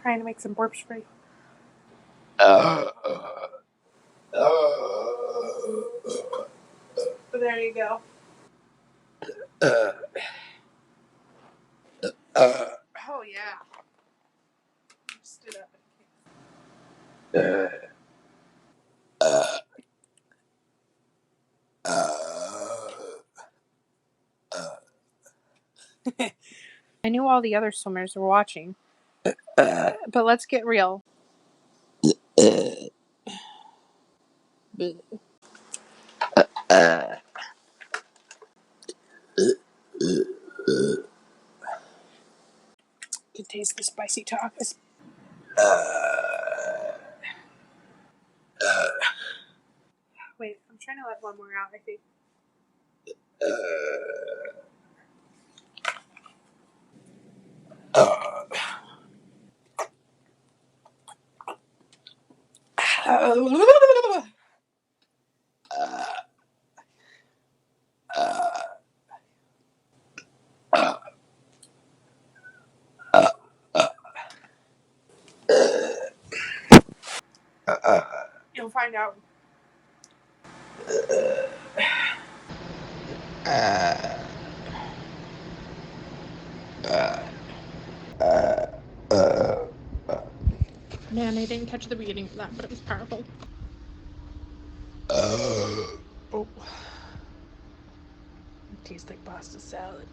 trying to make some burp spray. There you go. Oh yeah. Stood up. I knew all the other swimmers were watching, but let's get real. Can taste the spicy tacos. Wait, I'm trying to let one more out, I think. You'll find out. Man, I didn't catch the beginning of that, but it was powerful. Oh. It tastes like pasta salad.